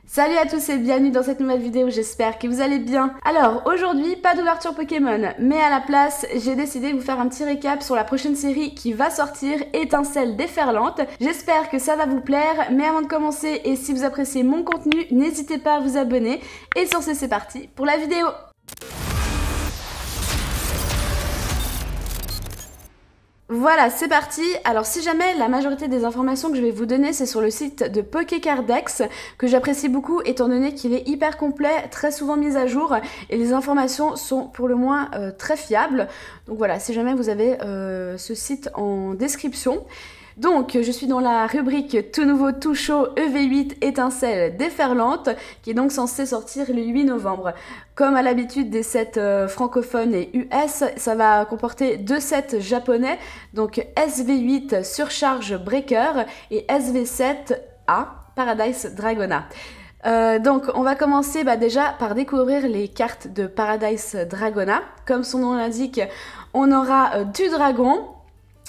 Salut à tous et bienvenue dans cette nouvelle vidéo, j'espère que vous allez bien. Alors aujourd'hui, pas d'ouverture Pokémon, mais à la place, j'ai décidé de vous faire un petit récap sur la prochaine série qui va sortir, Étincelle déferlante. J'espère que ça va vous plaire, mais avant de commencer, et si vous appréciez mon contenu, n'hésitez pas à vous abonner. Et sur ce, c'est parti pour la vidéo. Voilà, c'est parti. Alors si jamais la majorité des informations que je vais vous donner, c'est sur le site de Pokécardex, que j'apprécie beaucoup étant donné qu'il est hyper complet, très souvent mis à jour, et les informations sont pour le moins très fiables. Donc voilà, si jamais vous avez ce site en description. Donc, je suis dans la rubrique tout nouveau, tout chaud, EV8 étincelle déferlante, qui est donc censée sortir le 8 novembre. Comme à l'habitude des sets francophones et US, ça va comporter deux sets japonais, donc SV8 Surcharge Breaker et SV7A Paradise Dragona. Donc on va commencer déjà par découvrir les cartes de Paradise Dragona. Comme son nom l'indique, on aura du dragon.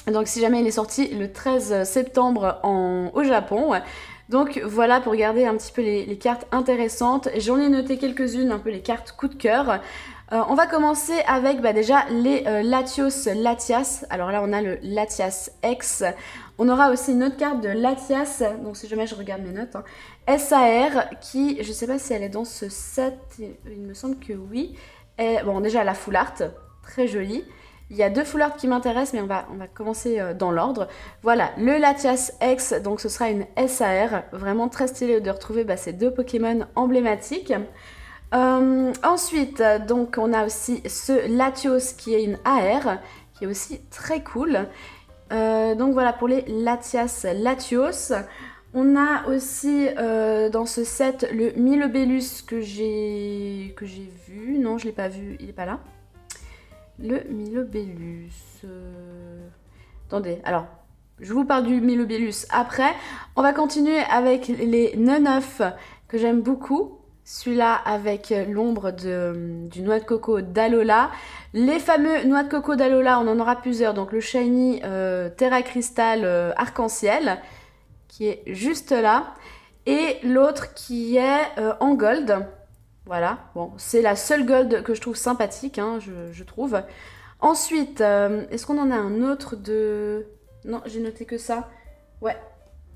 Donc si jamais il est sorti le 13 septembre au Japon. Donc voilà pour regarder un petit peu les cartes intéressantes. J'en ai noté quelques-unes, un peu les cartes coup de cœur. On va commencer avec déjà les Latios Latias. Alors là on a le Latias X. On aura aussi une autre carte de Latias, donc si jamais je regarde mes notes, SAR, qui, je sais pas si elle est dans ce set, il me semble que oui. Bon déjà la full art, très jolie. Il y a deux full art qui m'intéressent, mais on va commencer dans l'ordre. Voilà, le Latias X, donc ce sera une SAR. Vraiment très stylé de retrouver ces deux Pokémon emblématiques. Ensuite, donc on a aussi ce Latios qui est une AR, qui est aussi très cool. Donc voilà pour les Latias Latios. On a aussi dans ce set le Milobellus que j'ai vu. Non, je ne l'ai pas vu, il n'est pas là. Le Milobellus. Attendez, alors, je vous parle du Milobellus après. On va continuer avec les Neneuf que j'aime beaucoup. Celui-là avec l'ombre du noix de coco d'Alola. Les fameux noix de coco d'Alola, on en aura plusieurs. Donc le shiny Terra Crystal arc-en-ciel qui est juste là. Et l'autre qui est en gold. Voilà, bon, c'est la seule gold que je trouve sympathique, je trouve. Ensuite, est-ce qu'on en a un autre de... Non, j'ai noté que ça. Ouais,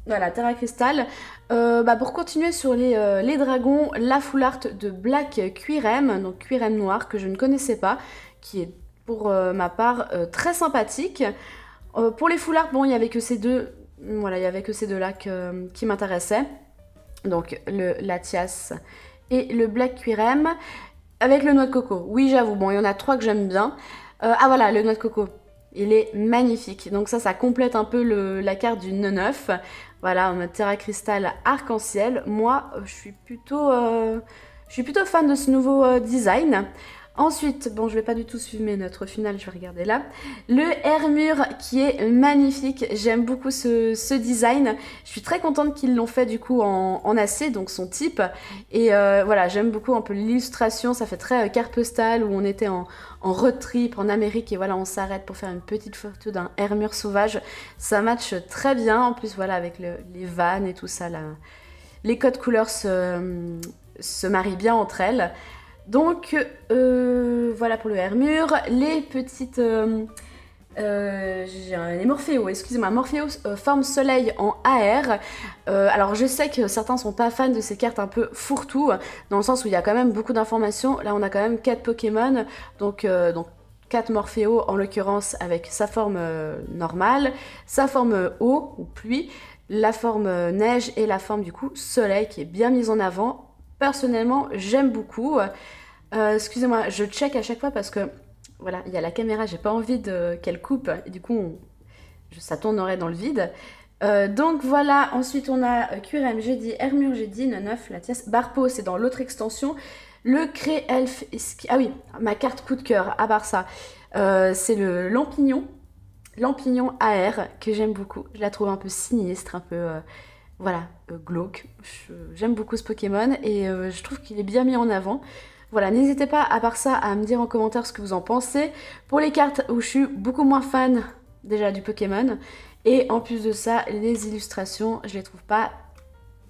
voilà, Terra Crystal. Pour continuer sur les dragons, la full art de Black Quirem, donc Quirem noir, que je ne connaissais pas, qui est pour ma part très sympathique. Pour les full art, bon, il n'y avait que ces deux, voilà, il n'y avait que ces deux-là qui m'intéressaient. Donc, le Latias et le Black Quirem avec le noix de coco. Oui, j'avoue, bon, il y en a trois que j'aime bien. Ah voilà, le noix de coco, il est magnifique. Donc ça complète un peu la carte du Neneuf. Voilà, on a Terra Crystal arc-en-ciel. Moi, je suis plutôt fan de ce nouveau design. Ensuite, bon, je vais pas du tout suivre mes notes. Au final, je vais regarder là. Le Hermure qui est magnifique. J'aime beaucoup ce design. Je suis très contente qu'ils l'ont fait du coup en acier, donc son type. Et voilà, j'aime beaucoup un peu l'illustration. Ça fait très carte postale où on était en road trip en Amérique et voilà, on s'arrête pour faire une petite photo d'un Hermure sauvage. Ça matche très bien. En plus, voilà, avec les vannes et tout ça, là, les codes couleurs se marient bien entre elles. Donc voilà pour le Hermure. Les petites... les Morphéos, excusez-moi, Morphéos forme soleil en AR. Alors je sais que certains sont pas fans de ces cartes un peu fourre-tout, dans le sens où il y a quand même beaucoup d'informations. Là on a quand même 4 Pokémon, donc 4 Morphéos en l'occurrence avec sa forme normale, sa forme eau ou pluie, la forme neige et la forme du coup soleil qui est bien mise en avant. Personnellement, j'aime beaucoup. Excusez-moi, je check à chaque fois parce que voilà, il y a la caméra, j'ai pas envie qu'elle coupe et du coup, ça tournerait dans le vide. Donc voilà, ensuite on a Quirem, j'ai dit, Hermure, j'ai dit, Neneuf, Latias, Barpo, c'est dans l'autre extension. Le Cré-Elfe, ah oui, ma carte coup de cœur, à part ça, c'est le Lampignon AR que j'aime beaucoup. Je la trouve un peu sinistre, un peu... voilà, glauque. J'aime beaucoup ce Pokémon et je trouve qu'il est bien mis en avant. Voilà, n'hésitez pas à part ça à me dire en commentaire ce que vous en pensez. Pour les cartes où je suis beaucoup moins fan déjà du Pokémon. Et en plus de ça, les illustrations, je les trouve pas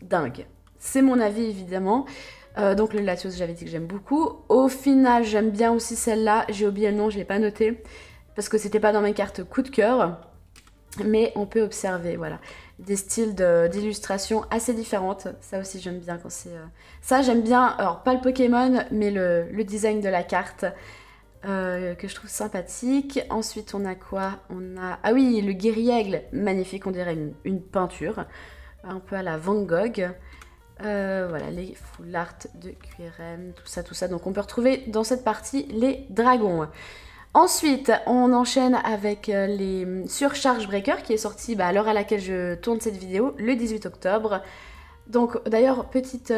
dingues. c'est mon avis évidemment. Donc le Latios, j'avais dit que j'aime beaucoup. Au final, j'aime bien aussi celle-là. J'ai oublié le nom, je l'ai pas noté. Parce que c'était pas dans mes cartes coup de cœur. Mais on peut observer, voilà, des styles d'illustration assez différentes. Ça aussi, j'aime bien quand c'est... Ça, j'aime bien, alors pas le Pokémon, mais le design de la carte. Que je trouve sympathique. Ensuite, on a quoi? On a... Ah oui, le guéri-aigle, magnifique, on dirait une peinture. Un peu à la Van Gogh. Voilà, les full art de QRM, tout ça, tout ça. Donc on peut retrouver dans cette partie les dragons. Ensuite, on enchaîne avec les Surcharge Breaker qui est sorti à l'heure à laquelle je tourne cette vidéo, le 18 octobre. Donc d'ailleurs, petite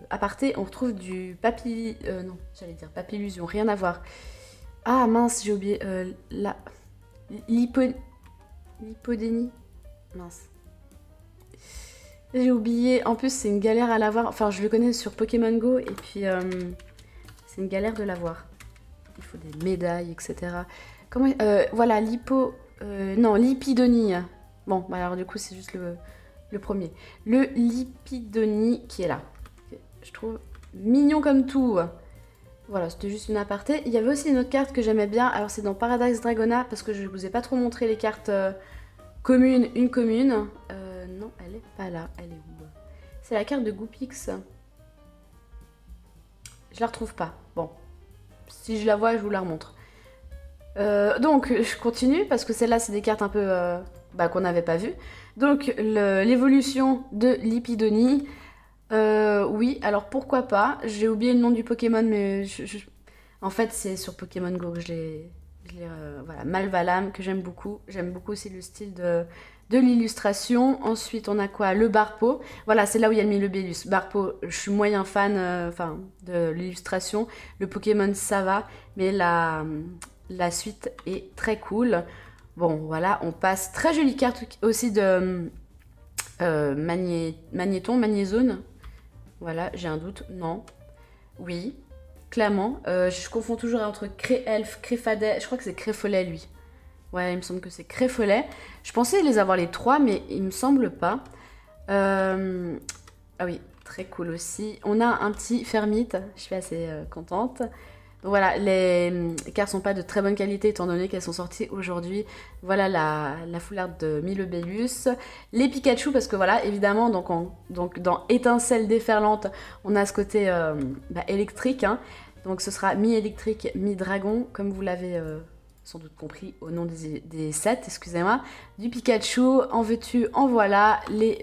aparté, on retrouve du non, j'allais dire papillusion, rien à voir. Ah mince, j'ai oublié l'hypodénie. Mince. J'ai oublié, en plus c'est une galère à l'avoir, enfin je le connais sur Pokémon Go et puis c'est une galère de l'avoir. Il faut des médailles, etc. Comment, voilà, l'Hippidonnie. Bon, alors du coup c'est juste le premier. Le Lipidonnie qui est là. Je trouve mignon comme tout. Voilà, c'était juste une aparté. Il y avait aussi une autre carte que j'aimais bien, alors c'est dans Paradise Dragona, parce que je ne vous ai pas trop montré les cartes communes, une commune. Non, elle est pas là, elle est où? C'est la carte de Goopix. Je la retrouve pas. Bon, si je la vois, je vous la remontre. Donc, je continue, parce que celle-là, c'est des cartes un peu qu'on n'avait pas vues. Donc, l'évolution de l'Hippidonnie. Oui, alors pourquoi pas. J'ai oublié le nom du Pokémon, mais en fait, c'est sur Pokémon Go que je l'ai voilà, Malvalam, que j'aime beaucoup. J'aime beaucoup aussi le style de l'illustration. Ensuite, on a quoi? Le Barpo. Voilà, c'est là où il y a le Milobellus. Barpo, je suis moyen fan de l'illustration. Le Pokémon, ça va. Mais la suite est très cool. Bon, voilà, on passe. Très jolie carte aussi de Magnézone. Voilà, j'ai un doute. Non. Oui. Clairement. Je confonds toujours entre Cré-Elfe, Créfadet. Je crois que c'est Créfollet, lui. Ouais, il me semble que c'est Créfollet. Je pensais les avoir les trois, mais il me semble pas. Ah oui, très cool aussi. On a un petit Fermite. Je suis assez contente. Donc voilà, les cartes sont pas de très bonne qualité étant donné qu'elles sont sorties aujourd'hui. Voilà la foularde de Milobellus. Les Pikachu, parce que voilà, évidemment, donc dans Étincelle déferlante, on a ce côté électrique. Hein. Donc ce sera mi-électrique, mi-dragon, comme vous l'avez sans doute compris au nom des sets, excusez-moi. Du Pikachu, en veux-tu, en voilà. Les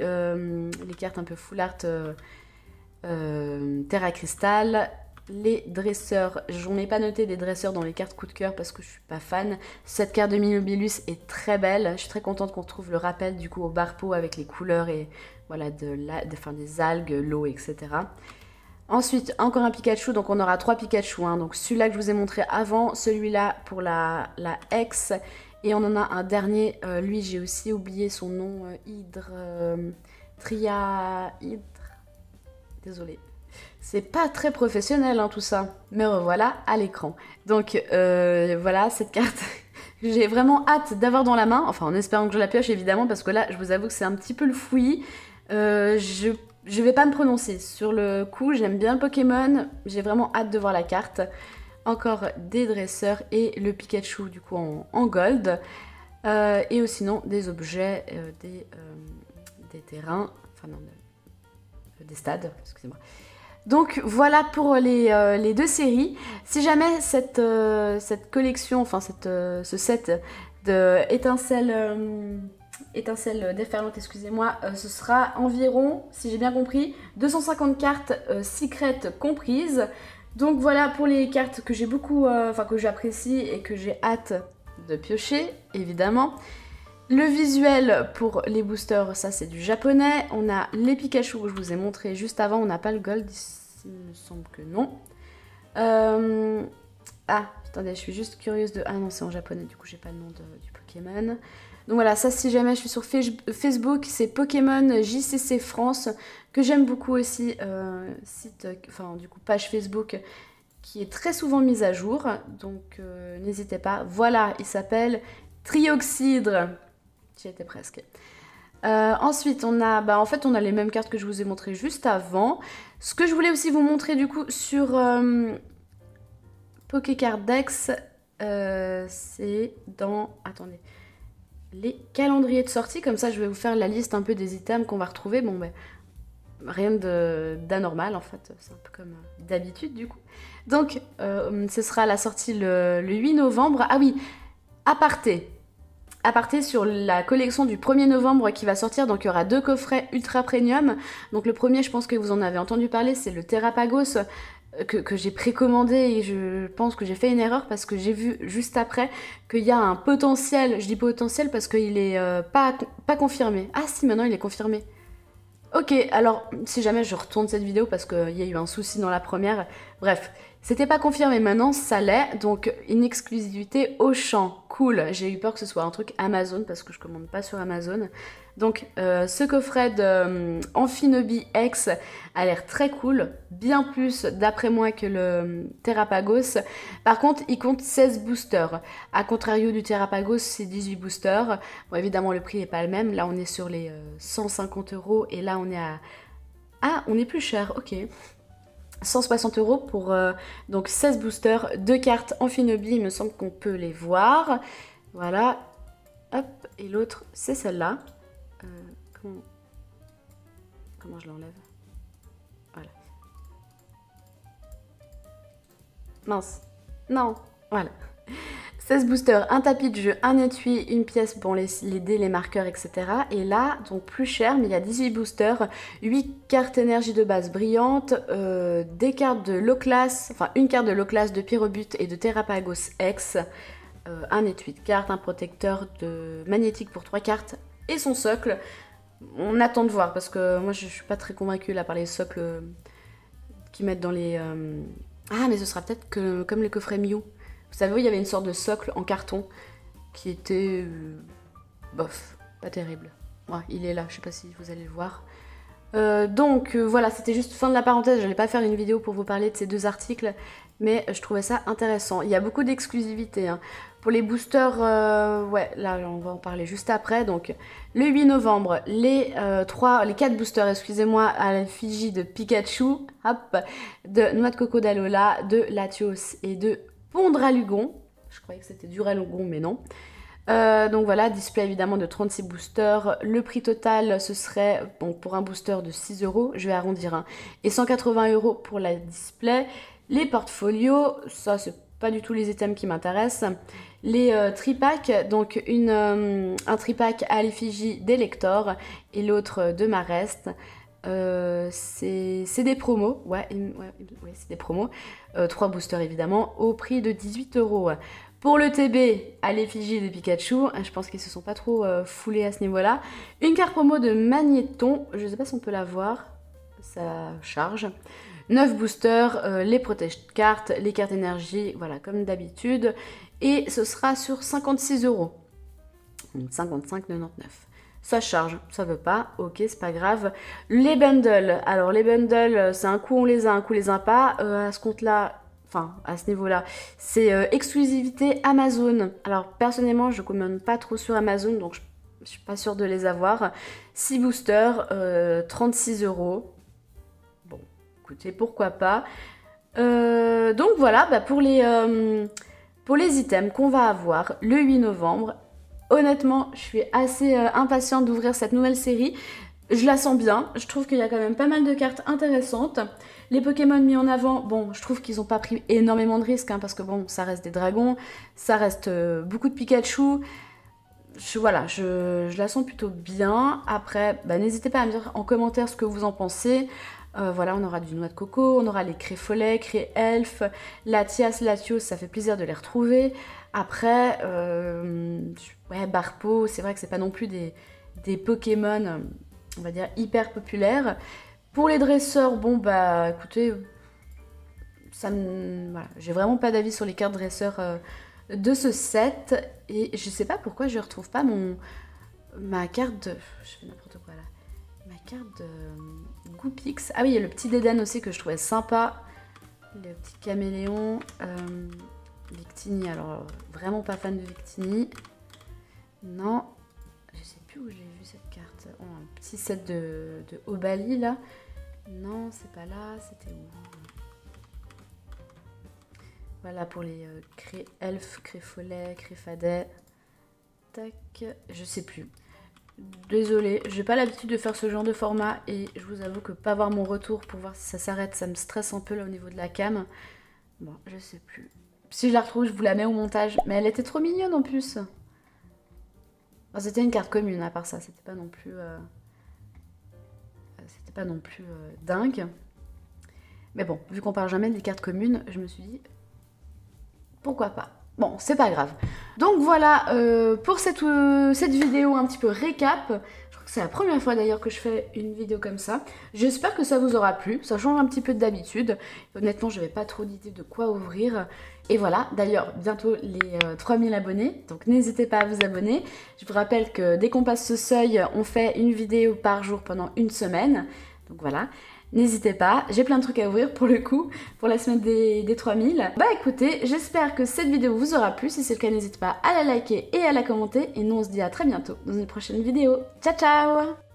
cartes un peu full art Terra Cristal. Les dresseurs, j'en ai pas noté des dresseurs dans les cartes coup de cœur parce que je suis pas fan. Cette carte de Milobellus est très belle. Je suis très contente qu'on trouve le rappel du coup au Barpo avec les couleurs et voilà des algues, l'eau, etc. Ensuite, encore un Pikachu, donc on aura 3 Pikachu. Hein. Donc celui-là que je vous ai montré avant, celui-là pour la X. Et on en a un dernier, lui j'ai aussi oublié son nom, Désolée. C'est pas très professionnel hein, tout ça, mais revoilà à l'écran. Donc voilà cette carte, j'ai vraiment hâte d'avoir dans la main, enfin en espérant que je la pioche évidemment, parce que là je vous avoue que c'est un petit peu le fouillis. Je vais pas me prononcer, sur le coup j'aime bien le Pokémon, j'ai vraiment hâte de voir la carte. Encore des dresseurs et le Pikachu du coup en gold. Et sinon des objets, des terrains, enfin non, des stades, excusez-moi. Donc voilà pour les deux séries. Si jamais cette collection, enfin ce set de étincelle déferlante, excusez-moi, ce sera environ, si j'ai bien compris, 250 cartes secrètes comprises. Donc voilà pour les cartes que j'ai beaucoup, que j'apprécie et que j'ai hâte de piocher, évidemment. Le visuel pour les boosters, ça c'est du japonais. On a les Pikachu que je vous ai montré juste avant. On n'a pas le gold, il me semble que non. Ah, attendez, je suis juste curieuse de... Ah non, c'est en japonais, du coup j'ai pas le nom du Pokémon. Donc voilà, ça si jamais je suis sur Facebook, c'est Pokémon JCC France, que j'aime beaucoup aussi, du coup page Facebook, qui est très souvent mise à jour. Donc n'hésitez pas. Voilà, il s'appelle Trioxydre. J'y étais presque. Ensuite, on a, en fait, on a les mêmes cartes que je vous ai montrées juste avant. Ce que je voulais aussi vous montrer du coup sur Pokécard Dex, c'est dans, attendez, les calendriers de sortie. Comme ça, je vais vous faire la liste un peu des items qu'on va retrouver. Bon, ben, rien d'anormal en fait, c'est un peu comme d'habitude du coup. Donc, ce sera la sortie le 8 novembre. Ah oui, aparté sur la collection du 1er novembre qui va sortir, donc il y aura 2 coffrets ultra premium. Donc le premier, je pense que vous en avez entendu parler, c'est le Terrapagos que j'ai précommandé et je pense que j'ai fait une erreur parce que j'ai vu juste après qu'il y a un potentiel, je dis potentiel parce qu'il est pas confirmé. Ah si, maintenant il est confirmé. Ok, alors si jamais je retourne cette vidéo parce qu'il y a eu un souci dans la première, bref, c'était pas confirmé, maintenant ça l'est, donc une exclusivité Auchan, cool, j'ai eu peur que ce soit un truc Amazon parce que je commande pas sur Amazon. Donc ce coffret de Amphinobi X a l'air très cool, bien plus d'après moi que le Terrapagos. Par contre, il compte 16 boosters, à contrario du Terrapagos, c'est 18 boosters. Bon, évidemment, le prix n'est pas le même, là on est sur les 150 € et là on est à... Ah, on est plus cher, ok. 160 € pour donc 16 boosters, 2 cartes Amphinobi, il me semble qu'on peut les voir. Voilà, hop, et l'autre c'est celle-là. Comment je l'enlève? Voilà. Mince. Non, voilà. 16 boosters, un tapis de jeu, un étui, une pièce pour les dés, les marqueurs, etc. Et là, donc plus cher, mais il y a 18 boosters, 8 cartes énergie de base brillantes, des cartes de low class, enfin une carte de low class de Pyrobut et de Terrapagos X, un étui de cartes, un protecteur de magnétique pour 3 cartes et son socle. On attend de voir parce que moi je suis pas très convaincue là par les socles qu'ils mettent dans les... Ah mais ce sera peut-être que comme les coffrets Mew. Vous savez, il y avait une sorte de socle en carton qui était... bof, pas terrible. Ouais, il est là, je sais pas si vous allez le voir. Donc voilà, c'était juste fin de la parenthèse, je n'allais pas faire une vidéo pour vous parler de ces 2 articles, mais je trouvais ça intéressant. Il y a beaucoup d'exclusivité, hein. Pour les boosters, ouais, là on va en parler juste après. Donc le 8 novembre, les 4 boosters, excusez-moi, à l'effigie de Pikachu, hop, de Noix de Coco d'Alola, de Latios et de Pondralugon. Je croyais que c'était Duralugon, mais non. Donc voilà, display évidemment de 36 boosters. Le prix total, ce serait bon, pour un booster de 6 €, je vais arrondir, hein, et 180 € pour la display. Les portfolios, ça c'est pas du tout les items qui m'intéressent. Les tripacks, donc un tripack à l'effigie d'Elector et l'autre de Marest. C'est des promos, ouais c'est des promos. 3 boosters évidemment, au prix de 18 €. Pour le TB, à l'effigie de Pikachu, je pense qu'ils se sont pas trop foulés à ce niveau-là. Une carte promo de Magnéton, je sais pas si on peut la voir, ça charge. 9 boosters, les protège cartes, les cartes énergie, voilà, comme d'habitude. Et ce sera sur 56 €. Donc 55,99 €. Ça charge, ça veut pas, ok, c'est pas grave. Les bundles, alors les bundles, c'est un coup on les a, un coup les a pas. À ce compte-là, enfin à ce niveau-là, c'est exclusivité Amazon. Alors personnellement, je commande pas trop sur Amazon, donc je suis pas sûre de les avoir. 6 boosters, 36 €. Bon, écoutez, pourquoi pas. Donc voilà, pour les items qu'on va avoir le 8 novembre. Honnêtement, je suis assez impatiente d'ouvrir cette nouvelle série. Je la sens bien, je trouve qu'il y a quand même pas mal de cartes intéressantes. Les Pokémon mis en avant, bon, je trouve qu'ils n'ont pas pris énormément de risques, hein, parce que bon, ça reste des dragons, ça reste beaucoup de Pikachu. Voilà, je la sens plutôt bien. Après, n'hésitez pas à me dire en commentaire ce que vous en pensez. Voilà, on aura du noix de coco, on aura les Créfollet, Cré-Elf, Latias, Latios, ça fait plaisir de les retrouver. Après, ouais, Barpo, c'est vrai que c'est pas non plus des Pokémon, on va dire, hyper populaires. Pour les dresseurs, bon, écoutez, voilà, j'ai vraiment pas d'avis sur les cartes dresseurs de ce set. Et je sais pas pourquoi je retrouve pas ma carte de... Je fais n'importe quoi là. Ma carte de Goopix. Ah oui, il y a le petit Dédenne aussi que je trouvais sympa. Le petit caméléon. Victini, alors vraiment pas fan de Victini. Non, je sais plus plus où j'ai vu cette carte. Oh, un petit set de Obali là. Non, c'est pas là, c'était où? Voilà pour les elfes, créfolets, créfadets. Tac, je sais plus. Désolée, j'ai pas l'habitude de faire ce genre de format et je vous avoue que pas voir mon retour pour voir si ça s'arrête, ça me stresse un peu là au niveau de la cam. Bon, je sais plus. Si je la retrouve, je vous la mets au montage. Mais elle était trop mignonne en plus. Enfin, c'était une carte commune à part ça, c'était pas non plus... dingue. Mais bon, vu qu'on parle jamais des cartes communes, je me suis dit... Pourquoi pas? Bon, c'est pas grave. Donc voilà pour cette vidéo un petit peu récap. Je crois que c'est la première fois d'ailleurs que je fais une vidéo comme ça. J'espère que ça vous aura plu. Ça change un petit peu d'habitude. Honnêtement, je n'avais pas trop d'idées de quoi ouvrir. Et voilà, d'ailleurs, bientôt les 3000 abonnés. Donc n'hésitez pas à vous abonner. Je vous rappelle que dès qu'on passe ce seuil, on fait une vidéo par jour pendant une semaine. Donc voilà. N'hésitez pas, j'ai plein de trucs à ouvrir pour le coup, pour la semaine des 3000. Bah écoutez, j'espère que cette vidéo vous aura plu. Si c'est le cas, n'hésitez pas à la liker et à la commenter. Et nous, on se dit à très bientôt dans une prochaine vidéo. Ciao, ciao!